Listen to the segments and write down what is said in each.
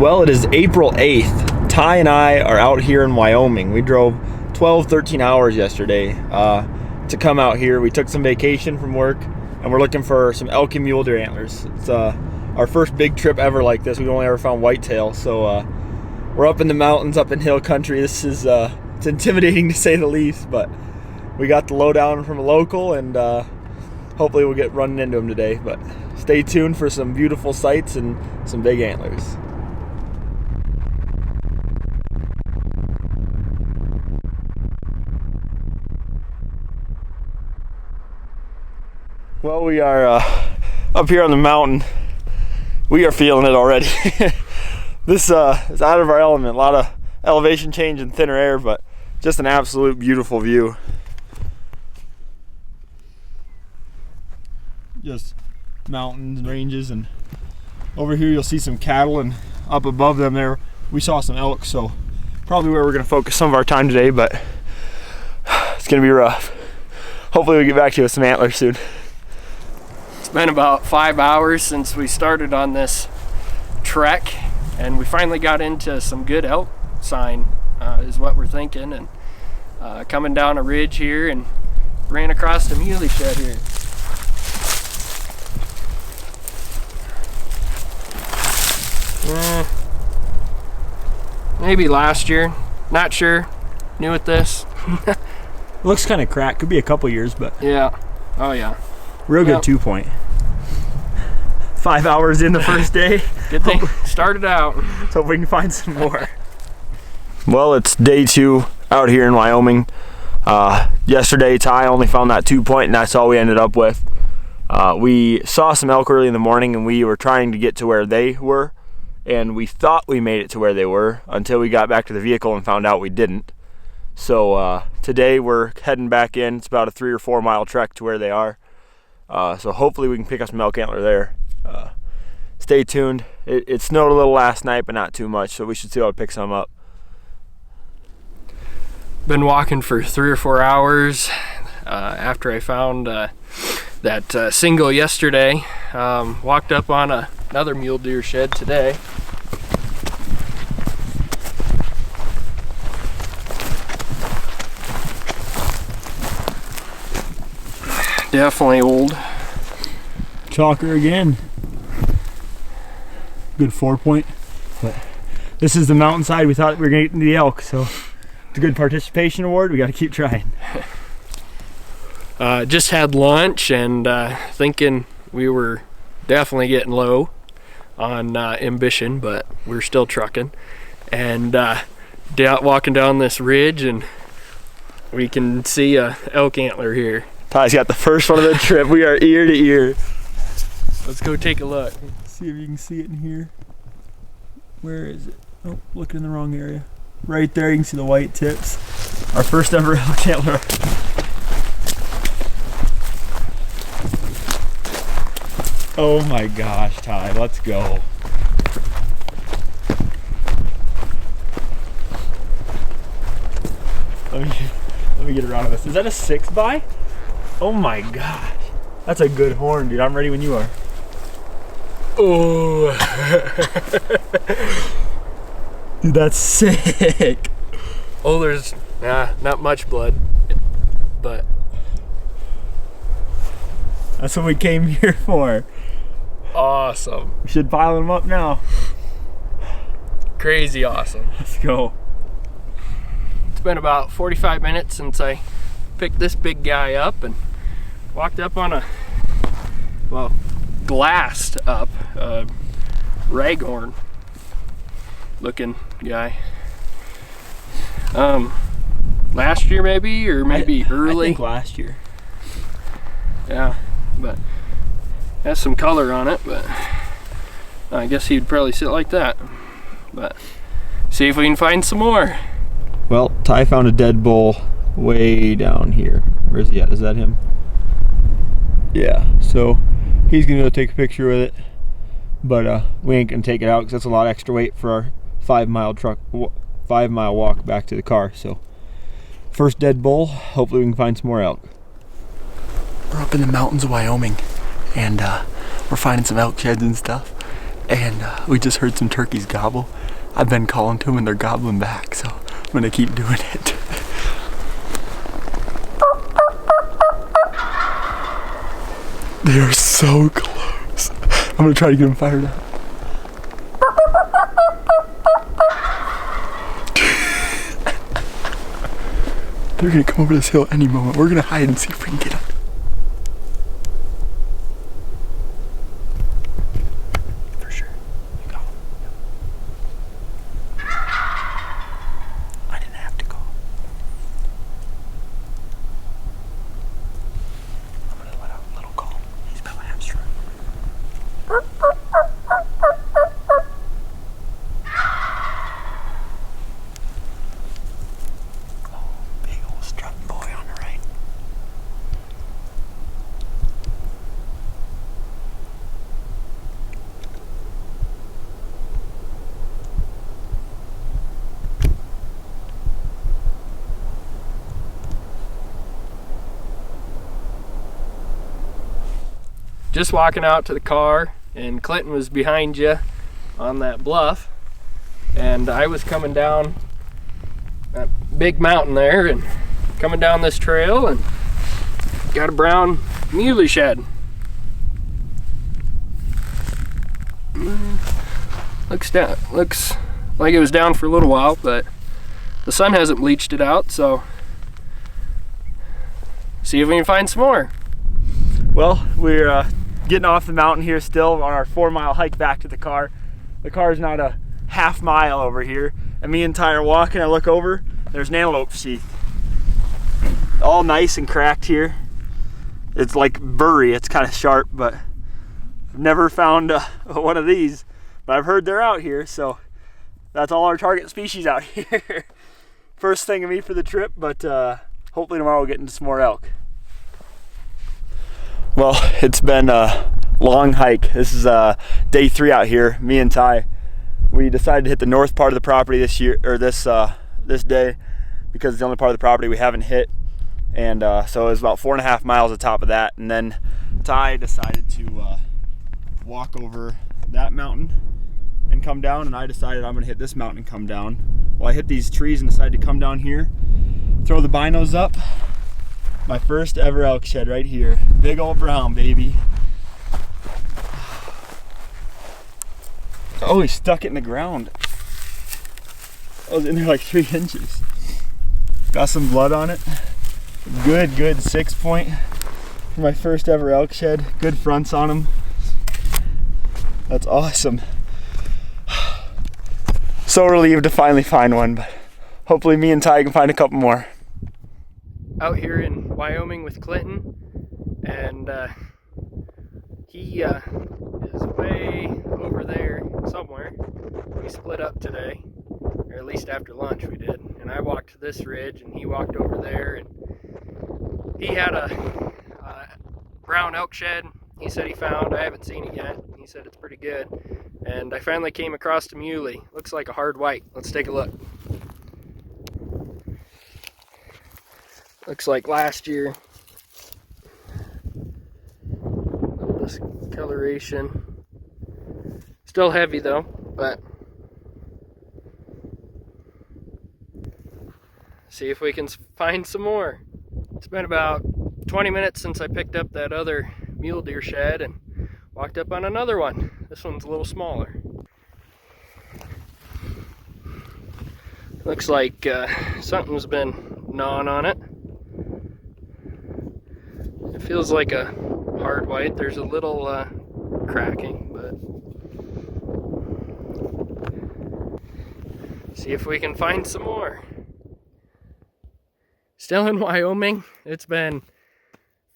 Well, it is April 8th. Ty and I are out here in Wyoming. We drove 12, 13 hours yesterday to come out here. We took some vacation from work and we're looking for some elk and mule deer antlers. It's our first big trip ever like this. We've only ever found whitetail, so we're up in the mountains, up in hill country. This is it's intimidating to say the least, but we got the lowdown from a local, and hopefully we'll get running into them today. But stay tuned for some beautiful sights and some big antlers. Well, we are up here on the mountain. We are feeling it already. This is out of our element. A lot of elevation change and thinner air, but just an absolute beautiful view. Just mountains and ranges, and over here you'll see some cattle, and up above them there we saw some elk, so probably where we're going to focus some of our time today, but it's going to be rough. Hopefully we get back to you with some antlers soon. It's been about 5 hours since we started on this trek, and we finally got into some good elk sign, is what we're thinking, and coming down a ridge here and ran across the muley shed here. Maybe last year, not sure. New at this. Looks kind of cracked. Could be a couple years, but yeah. Oh yeah. Real good 2-point. 5 hours in the first day. Good thing started out. Let's hope we can find some more. Well, it's day 2 out here in Wyoming. Yesterday, Ty only found that 2-point, and that's all we ended up with. We saw some elk early in the morning, and we were trying to get to where they were, and we thought we made it to where they were until we got back to the vehicle and found out we didn't. So today we're heading back in. It's about a 3 or 4 mile trek to where they are. So hopefully we can pick up some elk antler there. Stay tuned. It snowed a little last night, but not too much, so we should see how to pick some up. Been walking for 3 or 4 hours after I found that single yesterday. Walked up on another mule deer shed today. Definitely old. Chalker again. Good 4-point. But this is the mountainside. We thought we were going to get into the elk, so it's a good participation award. We got to keep trying. Just had lunch, and thinking we were definitely getting low on ambition, but we're still trucking. And walking down this ridge, and we can see a elk antler here. Ty's got the first one of the trip. We are ear to ear. Let's go take a look. See if you can see it in here. Where is it? Oh, looking in the wrong area. Right there, you can see the white tips. Our first ever elk antler. Oh my gosh, Ty, let's go. Let me get around this. Is that a 6x? Oh my gosh. That's a good horn, dude. I'm ready when you are. Oh. Dude, that's sick. Oh, there's not much blood, but that's what we came here for. Awesome. We should pile them up now. Crazy awesome. Let's go. It's been about 45 minutes since I picked this big guy up and walked up on a, well, glassed up raghorn looking guy. Last year maybe, or maybe early. I think last year. Yeah, but has some color on it, but I guess he'd probably sit like that. But see if we can find some more. Well, Ty found a dead bull way down here. Where is he at? Is that him? Yeah, so he's gonna go take a picture with it, but we ain't gonna take it out because that's a lot of extra weight for our 5 mile walk back to the car. So first dead bull, hopefully we can find some more elk. We're up in the mountains of Wyoming, and we're finding some elk sheds and stuff, and we just heard some turkeys gobble. I've been calling to them and they're gobbling back, so I'm gonna keep doing it. They are so close. I'm gonna try to get them fired up. They're gonna come over this hill any moment. We're gonna hide and see if we can get them. For sure. You got them. Yep. I didn't have to call. I'm gonna let out a little call. He's about to hamstring. Just walking out to the car, and Clinton was behind you on that bluff, and I was coming down that big mountain there and coming down this trail and got a brown muley shed. Looks like it was down for a little while, but the sun hasn't bleached it out, so see if we can find some more. Well, we're getting off the mountain here still on our 4-mile hike back to the car. The car's not a half mile over here, and me and Ty are walking. I look over, there's an antelope sheath. All nice and cracked here. It's like burry, it's kind of sharp, but I've never found one of these. But I've heard they're out here, so that's all our target species out here. First thing of me for the trip, but hopefully tomorrow we'll get into some more elk. Well, it's been a long hike. This is day 3 out here. Me and Ty, we decided to hit the north part of the property this year, or this day, because it's the only part of the property we haven't hit. And so it was about 4.5 miles on top of that. And then Ty decided to walk over that mountain and come down, and I decided I'm gonna hit this mountain and come down. Well, I hit these trees and decided to come down here, throw the binos up. My first ever elk shed right here. Big old brown, baby. Oh, he stuck it in the ground. I was in there like 3 inches. Got some blood on it. Good 6 point for my first ever elk shed. Good fronts on them. That's awesome. So relieved to finally find one, but hopefully me and Ty can find a couple more. Out here in Wyoming with Clinton, and he is way over there somewhere. We split up today, or at least after lunch we did, and I walked this ridge and he walked over there, and he had a brown elk shed he said he found. I haven't seen it yet. He said it's pretty good, and I finally came across a muley. Looks like a hard white. Let's take a look. Looks like last year. Look at this coloration. Still heavy though, but see if we can find some more. It's been about 20 minutes since I picked up that other mule deer shed and walked up on another one. This one's a little smaller. Looks like something's been gnawing on it. It feels like a hard white. There's a little cracking, but see if we can find some more. Still in Wyoming. It's been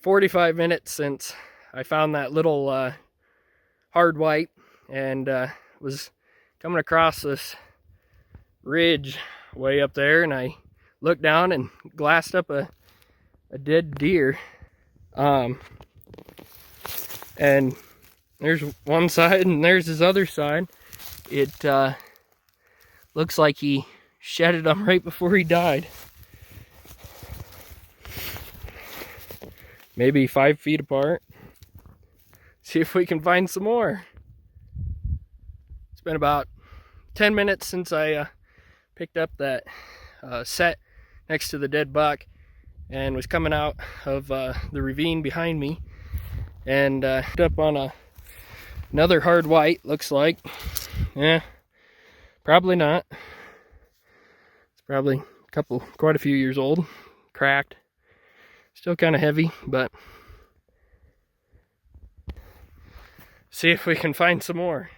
45 minutes since I found that little hard white, and was coming across this ridge way up there, and I looked down and glassed up a dead deer. And there's one side and there's his other side. It looks like he shedded them right before he died. Maybe 5 feet apart. See if we can find some more. been about 10 minutes since I picked up that set next to the dead buck and was coming out of the ravine behind me, and up on another hard white, looks like. Yeah, probably not. It's probably quite a few years old, cracked, still kind of heavy, but see if we can find some more.